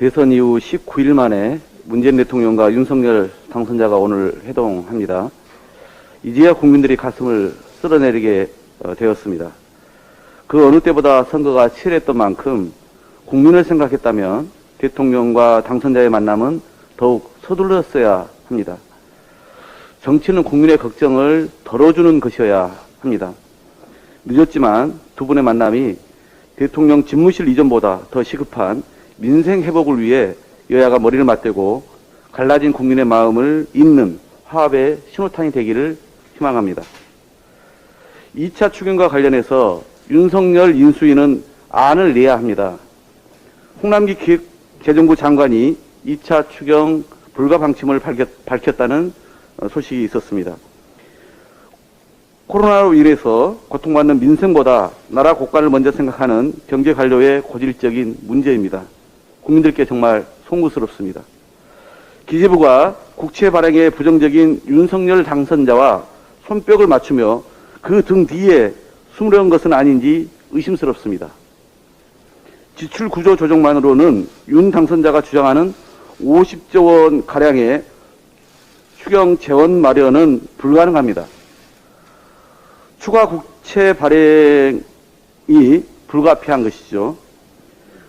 대선 이후 19일 만에 문재인 대통령과 윤석열 당선자가 오늘 회동합니다. 이제야 국민들이 가슴을 쓸어내리게 되었습니다. 그 어느 때보다 선거가 치열했던 만큼 국민을 생각했다면 대통령과 당선자의 만남은 더욱 서둘렀어야 합니다. 정치는 국민의 걱정을 덜어주는 것이어야 합니다. 늦었지만 두 분의 만남이 대통령 집무실 이전보다 더 시급한 민생 회복을 위해 여야가 머리를 맞대고 갈라진 국민의 마음을 잇는 화합의 신호탄이 되기를 희망합니다. 2차 추경과 관련해서 윤석열 인수위는 안을 내야 합니다. 홍남기 기획재정부 장관이 2차 추경 불가 방침을 밝혔다는 소식이 있었습니다. 코로나로 인해서 고통받는 민생보다 나라 국가를 먼저 생각하는 경제 관료의 고질적인 문제입니다. 국민들께 정말 송구스럽습니다. 기재부가 국채 발행에 부정적인 윤석열 당선자와 손뼉을 맞추며 그 등 뒤에 숨으려는 것은 아닌지 의심스럽습니다. 지출 구조 조정만으로는 윤 당선자가 주장하는 50조 원 가량의 추경 재원 마련은 불가능합니다. 추가 국채 발행이 불가피한 것이죠.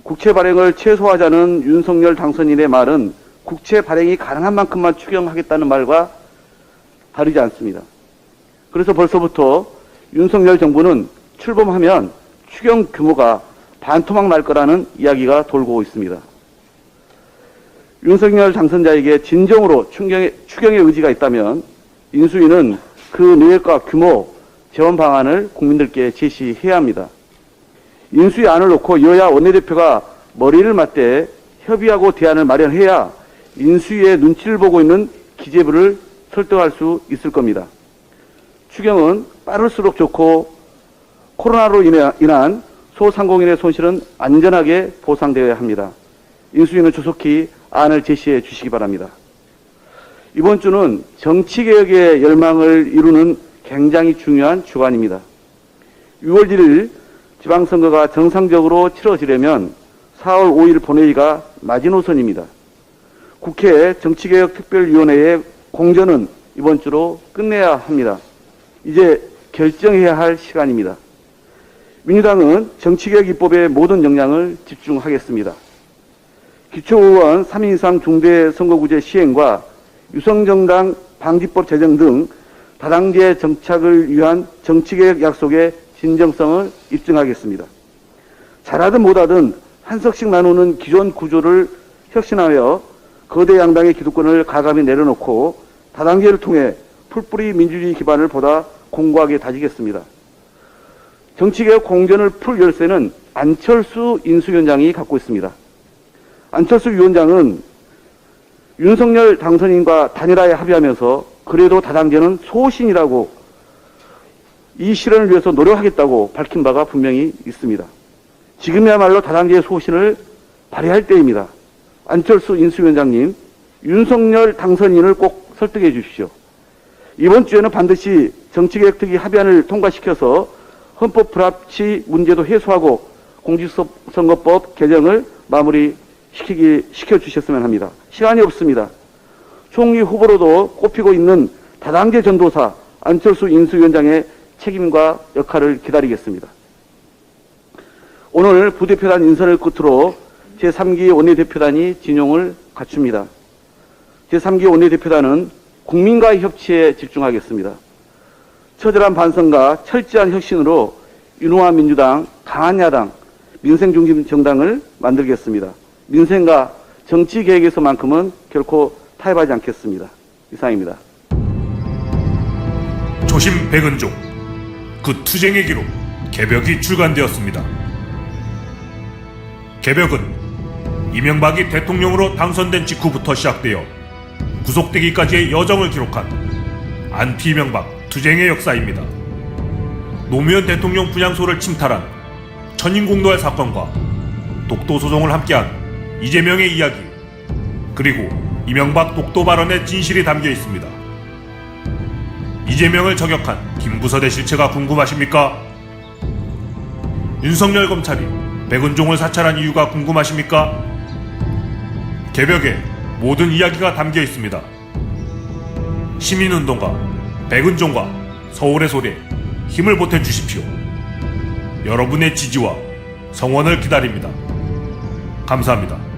국채 발행을 최소화하자는 윤석열 당선인의 말은 국채 발행이 가능한 만큼만 추경하겠다는 말과 다르지 않습니다. 그래서 벌써부터 윤석열 정부는 출범하면 추경 규모가 반토막 날 거라는 이야기가 돌고 있습니다. 윤석열 당선자에게 진정으로 추경의 의지가 있다면 인수위는 그 내역과 규모, 재원 방안을 국민들께 제시해야 합니다. 인수위 안을 놓고 여야 원내대표가 머리를 맞대 협의하고 대안을 마련해야 인수위의 눈치를 보고 있는 기재부를 설득할 수 있을 겁니다. 추경은 빠를수록 좋고 코로나로 인한 소상공인의 손실은 안전하게 보상되어야 합니다. 인수위는 조속히 안을 제시해 주시기 바랍니다. 이번 주는 정치개혁의 열망을 이루는 굉장히 중요한 주간입니다. 6월 1일 지방선거가 정상적으로 치러지려면 4월 5일 본회의가 마지노선입니다. 국회 정치개혁특별위원회의 공전은 이번 주로 끝내야 합니다. 이제 결정해야 할 시간입니다. 민주당은 정치개혁 입법에 모든 역량을 집중하겠습니다. 기초의원 3인 이상 중대선거구제 시행과 유성정당 방지법 제정 등 다당제 정착을 위한 정치개혁 약속의 진정성을 입증하겠습니다. 잘하든 못하든 한 석씩 나누는 기존 구조를 혁신하여 거대 양당의 기득권을 가감히 내려놓고 다당제를 통해 풀뿌리 민주주의 기반을 보다 공고하게 다지겠습니다. 정치개혁 공전을 풀 열쇠는 안철수 인수위원장이 갖고 있습니다. 안철수 위원장은 윤석열 당선인과 단일화에 합의하면서 그래도 다당제는 소신이라고 이 실현을 위해서 노력하겠다고 밝힌 바가 분명히 있습니다. 지금이야말로 다당제의 소신을 발휘할 때입니다. 안철수 인수위원장님, 윤석열 당선인을 꼭 설득해 주십시오. 이번 주에는 반드시 정치개혁특위 합의안을 통과시켜서 헌법 불합치 문제도 해소하고 공직선거법 개정을 시켜주셨으면 합니다. 시간이 없습니다. 총리 후보로도 꼽히고 있는 다당제 전도사 안철수 인수위원장의 책임과 역할을 기다리겠습니다. 오늘 부대표단 인선을 끝으로 제3기 원내대표단이 진용을 갖춥니다. 제3기 원내대표단은 국민과의 협치에 집중하겠습니다. 처절한 반성과 철저한 혁신으로 유능한 민주당, 강한 야당, 민생중심 정당을 만들겠습니다. 민생과 정치 계획에서만큼은 결코 타협하지 않겠습니다. 이상입니다. 조심 백은종, 그 투쟁의 기록 개벽이 출간되었습니다. 개벽은 이명박이 대통령으로 당선된 직후부터 시작되어 구속되기까지의 여정을 기록한 안티 이명박 투쟁의 역사입니다. 노무현 대통령 분향소를 침탈한 천인공노할 사건과 독도 소송을 함께한 이재명의 이야기, 그리고 이명박 독도 발언의 진실이 담겨 있습니다. 이재명을 저격한 김부선의 실체가 궁금하십니까? 윤석열 검찰이 백은종을 사찰한 이유가 궁금하십니까? 개벽에 모든 이야기가 담겨 있습니다. 시민운동가 백은종과 서울의 소리에 힘을 보태주십시오. 여러분의 지지와 성원을 기다립니다. 감사합니다.